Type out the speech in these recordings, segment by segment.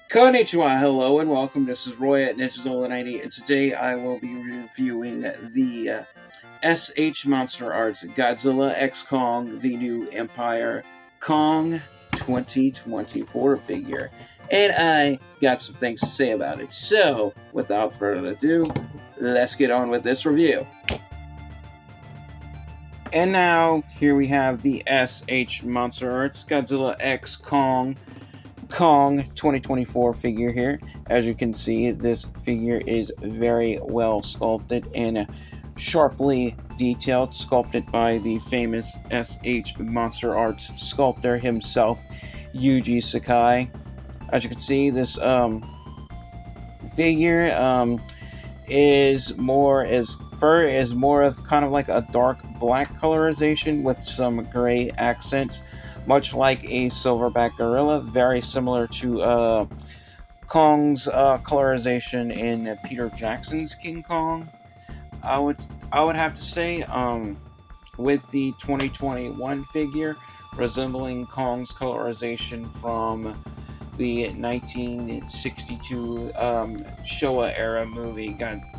Konnichiwa, hello, and welcome. This is Roy at Ninjazola90, and today I will be reviewing the S.H.MonsterArts Godzilla X Kong, the new Empire Kong 2024 figure. And I got some things to say about it. So, without further ado, let's get on with this review. And now, here we have the S.H.MonsterArts Godzilla X Kong 2024 figure here. As you can see, this figure is very well sculpted and sharply detailed, sculpted by the famous S.H.MonsterArts sculptor himself, Yuji Sakai. As you can see, this figure fur is more of kind of like a dark black colorization with some gray accents, much like a silverback gorilla, very similar to Kong's colorization in Peter Jackson's King Kong. I would have to say, with the 2021 figure resembling Kong's colorization from the 1962 Showa era movie,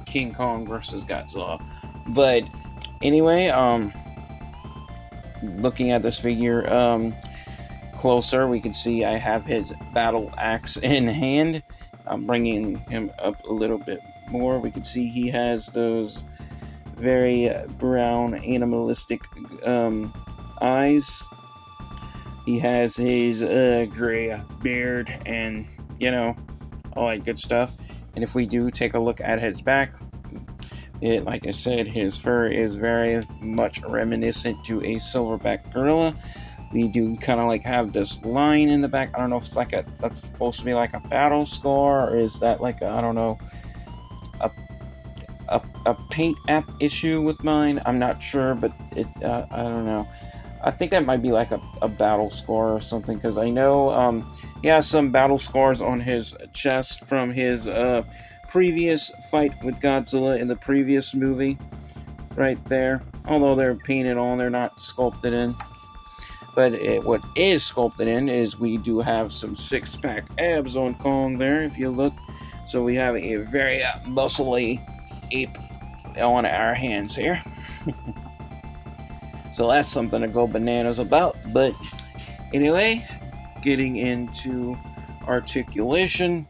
King Kong vs. Godzilla. But anyway, looking at this figure closer, we can see I have his battle axe in hand. I'm bringing him up a little bit more. We can see he has those very brown animalistic eyes. He has his gray beard and, all that good stuff. And if we do take a look at his back, like I said, his fur is very much reminiscent to a silverback gorilla. We do kind of like have this line in the back. I don't know if it's like that's supposed to be like a battle scar, or is that like a paint app issue with mine? I'm not sure, but I don't know. I think that might be like a battle scar or something, because I know he has some battle scars on his chest from his previous fight with Godzilla in the previous movie, right there. Although they're painted on, they're not sculpted in. But what is sculpted in is we do have some six-pack abs on Kong there, if you look. So we have a very muscly ape on our hands here. So that's something to go bananas about. But anyway, getting into articulation,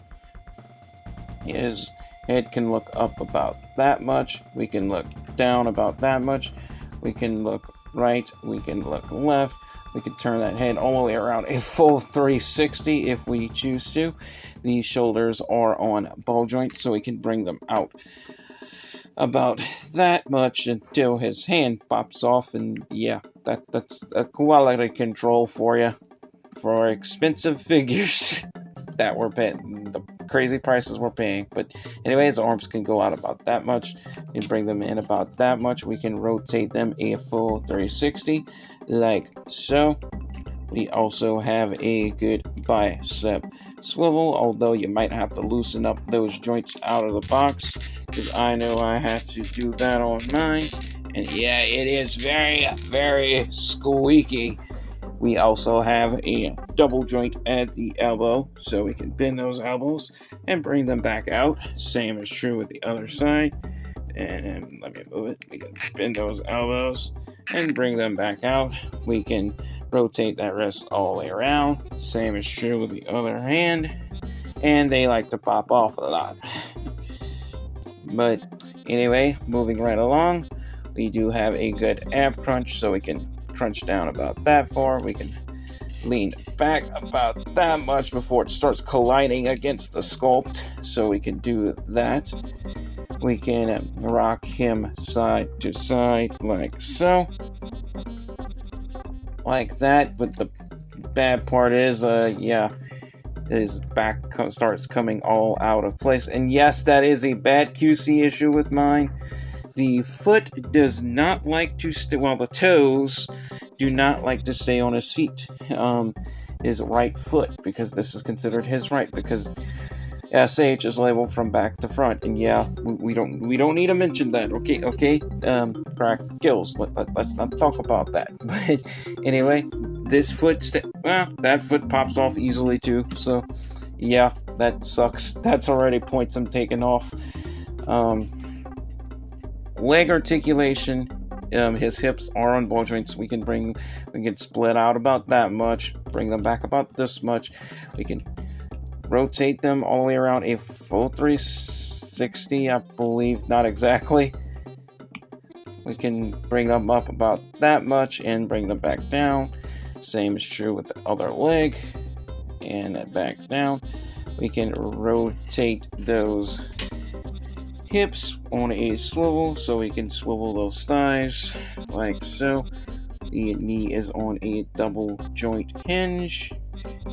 his head can look up about that much. We can look down about that much. We can look right. We can look left. We can turn that head all the way around a full 360 if we choose to. The shoulders are on ball joints, so we can bring them out about that much until his hand pops off. And yeah, that's a quality control for you. For expensive figures that we're paying, the crazy prices we're paying. But anyway, his arms can go out about that much. We can bring them in about that much. We can rotate them a full 360 like so. We also have a good bicep swivel, although you might have to loosen up those joints out of the box, because I know I had to do that on mine. And yeah, it is very, very squeaky. We also have a double joint at the elbow, so we can bend those elbows and bring them back out. Same is true with the other side. And let me move it. We can bend those elbows and bring them back out. We can rotate that wrist all the way around. Same is true with the other hand. And they like to pop off a lot. But anyway, moving right along, we do have a good ab crunch, so we can crunch down about that far. We can lean back about that much before it starts colliding against the sculpt, so we can do that. We can rock him side to side like so, like that. But the bad part is his back starts coming all out of place. And yes, that is a bad QC issue with mine. The foot does not like to stay, the toes do not like to stay on his feet. His right foot, because this is considered his right, because SH is labeled from back to front. And yeah, we don't need to mention that. Okay. Crack kills. Let's not talk about that. But anyway, this foot, that foot pops off easily too. So yeah, that sucks. That's already points I'm taking off. Leg articulation. His hips are on ball joints. We can split out about that much, bring them back about this much. We can rotate them all the way around a full 360, I believe, not exactly. We can bring them up about that much and bring them back down. Same is true with the other leg, and back down. We can rotate those hips on a swivel, so we can swivel those thighs like so. The knee is on a double joint hinge,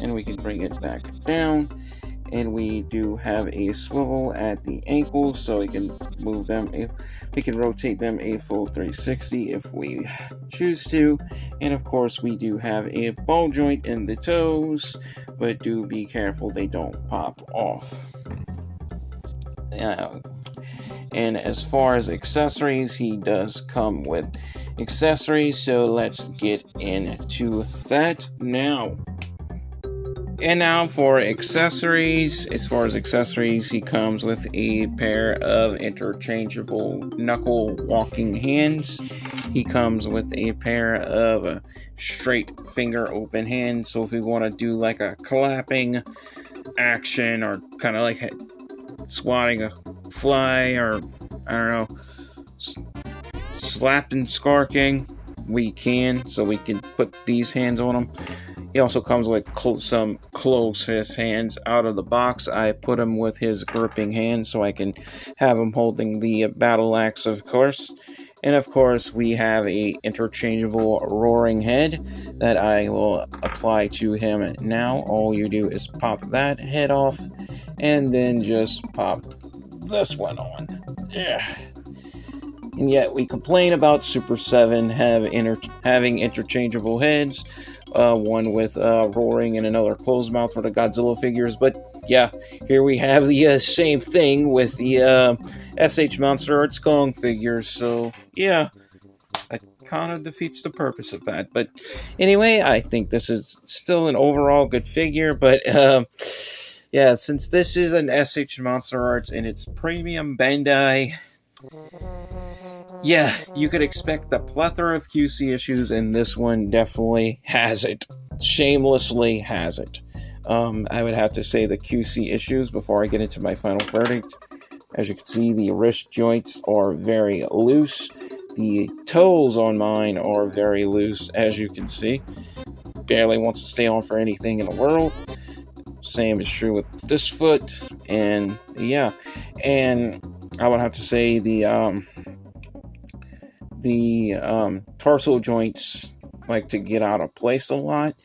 and we can bring it back down. And we do have a swivel at the ankle, so we can move them. We can rotate them a full 360 if we choose to. And of course, we do have a ball joint in the toes, but do be careful they don't pop off. And as far as accessories, he does come with accessories, so let's get into that now. And now for accessories. As far as accessories, he comes with a pair of interchangeable knuckle walking hands. He comes with a pair of straight finger open hands, so if we want to do like a clapping action, or kind of like swatting a fly, or I don't know, slapped and scarking, we can. So we can put these hands on him. He also comes with some close fist hands out of the box. I put him with his gripping hand so I can have him holding the battle axe, of course. And of course, we have a interchangeable roaring head that I will apply to him now. All you do is pop that head off, and then just pop this one on. Yeah. And yet we complain about Super 7 having interchangeable heads, one with roaring and another closed mouth for the Godzilla figures. But yeah, here we have the same thing with the S.H.MonsterArts Kong figures. So yeah, that kind of defeats the purpose of that. But anyway, I think this is still an overall good figure. But yeah, since this is an S.H.MonsterArts and it's premium Bandai, yeah, you could expect the plethora of QC issues, and this one definitely has it. Shamelessly has it. I would have to say the QC issues before I get into my final verdict. As you can see, the wrist joints are very loose. The toes on mine are very loose, as you can see. Barely wants to stay on for anything in the world. Same is true with this foot, and yeah. And I would have to say the tarsal joints like to get out of place a lot.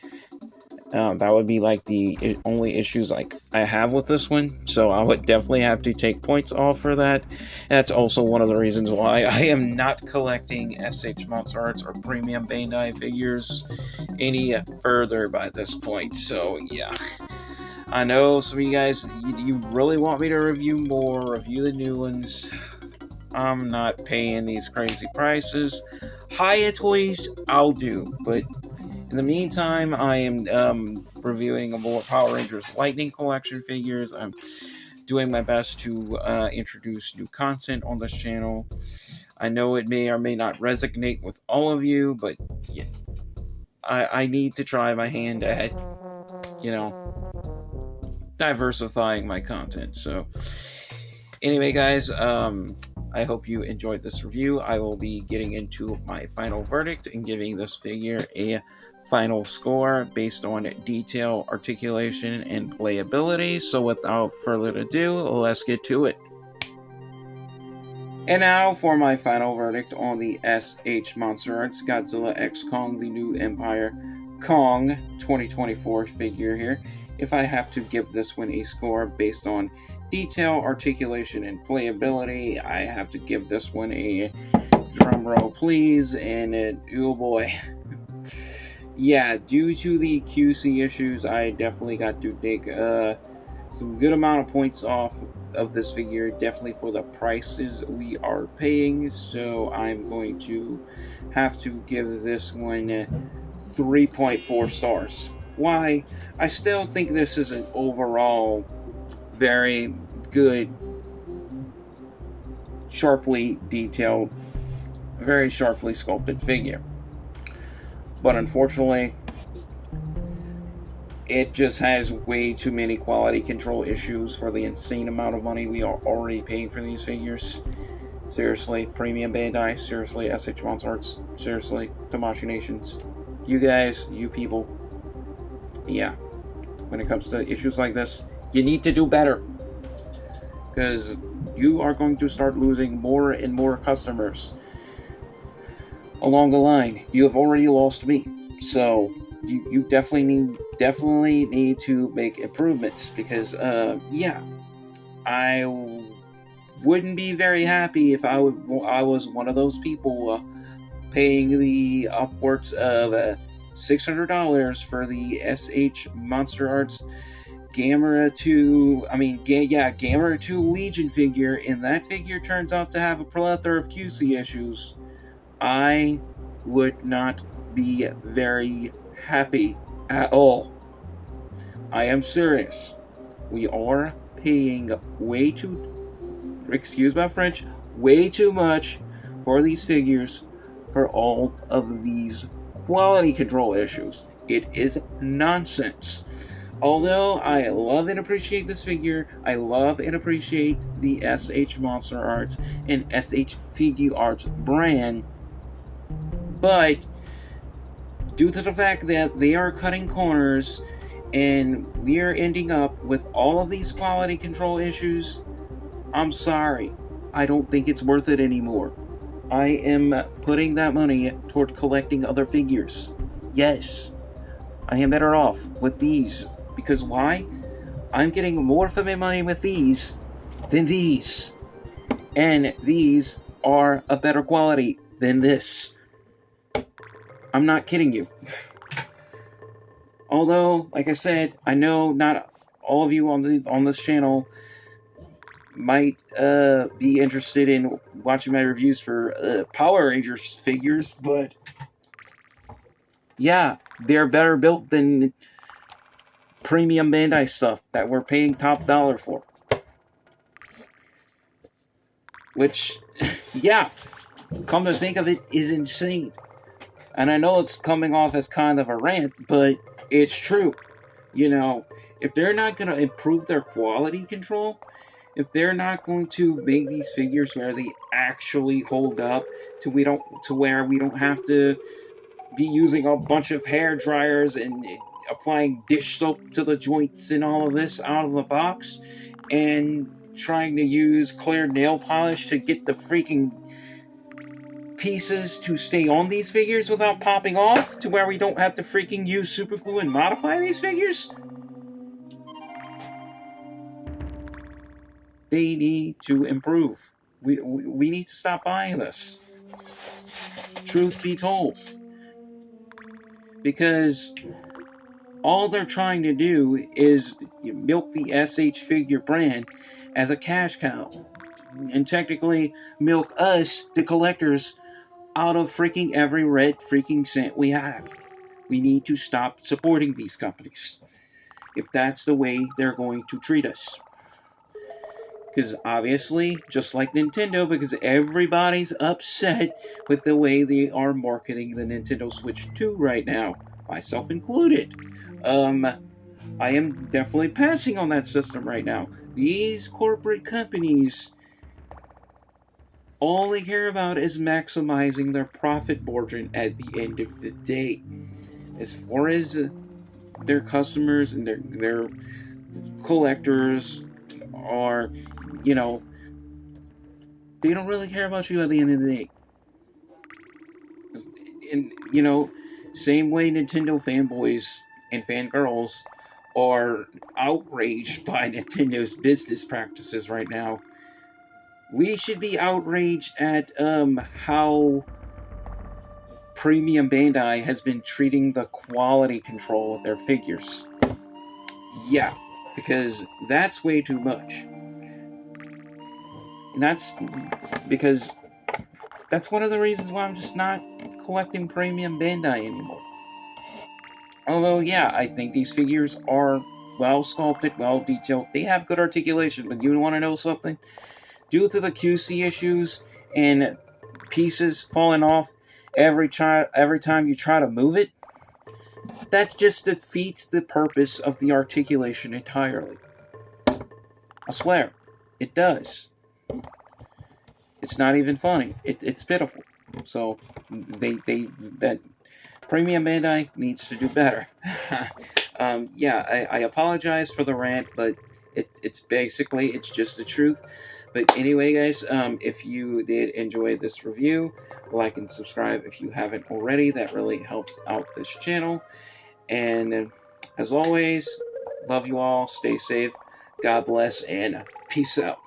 That would be like the only issues like I have with this one, so I would definitely have to take points off for that. That's also one of the reasons why I am not collecting S.H.MonsterArts or premium Bandai figures any further by this point. So yeah, I know some of you guys, you really want me to review the new ones. I'm not paying these crazy prices. Hiya Toys, I'll do, but in the meantime, I am reviewing more Power Rangers Lightning Collection figures. I'm doing my best to introduce new content on this channel. I know it may or may not resonate with all of you, but yeah, I need to try my hand at, diversifying my content. So anyway, guys, I hope you enjoyed this review. I will be getting into my final verdict and giving this figure a final score based on detail, articulation, and playability. So without further ado, let's get to it. And now for my final verdict on the S.H.MonsterArts Godzilla X Kong, the New Empire Kong 2024 figure here. If I have to give this one a score based on detail, articulation, and playability, I have to give this one a drum roll, please. And oh boy. Yeah, due to the QC issues, I definitely got to take some good amount of points off of this figure, definitely for the prices we are paying. So I'm going to have to give this one 3.4 stars. Why? I still think this is an overall very good, sharply detailed, very sharply sculpted figure. But unfortunately, it just has way too many quality control issues for the insane amount of money we are already paying for these figures. Seriously, Premium Bandai, seriously, S.H.MonsterArts, seriously, Tamashii Nations. You guys, you people, yeah, when it comes to issues like this, you need to do better. Because you are going to start losing more and more customers along the line. You have already lost me. So you definitely need to make improvements because yeah, I wouldn't be very happy if I was one of those people paying the upwards of $600 for the S.H.MonsterArts Gamera 2, Gamera 2 Legion figure, and that figure turns out to have a plethora of QC issues. I would not be very happy at all. I am serious. We are paying way too, excuse my French, way too much for these figures for all of these quality control issues. It is nonsense. Although I love and appreciate this figure, I love and appreciate the S.H.MonsterArts and S.H. Figuarts brand, but due to the fact that they are cutting corners and we are ending up with all of these quality control issues, I'm sorry. I don't think it's worth it anymore. I am putting that money toward collecting other figures. Yes, I am better off with these. Because why? I'm getting more for my money with these than these. And these are a better quality than this. I'm not kidding you. Although, like I said, I know not all of you on this channel might be interested in watching my reviews for Power Rangers figures, but yeah, they're better built than Premium Bandai stuff that we're paying top dollar for. Which, yeah, come to think of it, is insane. And I know it's coming off as kind of a rant, but it's true. You know, if they're not going to improve their quality control, if they're not going to make these figures where they actually hold up to where we don't have to be using a bunch of hair dryers and applying dish soap to the joints and all of this out of the box, and trying to use clear nail polish to get the freaking pieces to stay on these figures without popping off, to where we don't have to freaking use super glue and modify these figures. They need to improve. We need to stop buying this. Truth be told. Because all they're trying to do is milk the SH figure brand as a cash cow. And technically milk us, the collectors, out of freaking every red freaking cent we have. We need to stop supporting these companies if that's the way they're going to treat us. Because obviously, just like Nintendo, because everybody's upset with the way they are marketing the Nintendo Switch 2 right now, myself included. I am definitely passing on that system right now. These corporate companies, all they care about is maximizing their profit margin at the end of the day. As far as their customers and their collectors are, you know, they don't really care about you at the end of the day. And, you know, same way Nintendo fanboys and fangirls are outraged by Nintendo's business practices right now, we should be outraged at how Premium Bandai has been treating the quality control of their figures. Yeah, because that's way too much. And that's because that's one of the reasons why I'm just not collecting Premium Bandai anymore. Although, yeah, I think these figures are well sculpted, well detailed. They have good articulation, but you want to know something? Due to the QC issues and pieces falling off every time you try to move it, that just defeats the purpose of the articulation entirely. I swear, it does. It's not even funny. It's pitiful. So that Premium Bandai needs to do better. Yeah, I apologize for the rant, but it's just the truth. But anyway, guys, if you did enjoy this review, like and subscribe if you haven't already. That really helps out this channel. And as always, love you all. Stay safe. God bless, and peace out.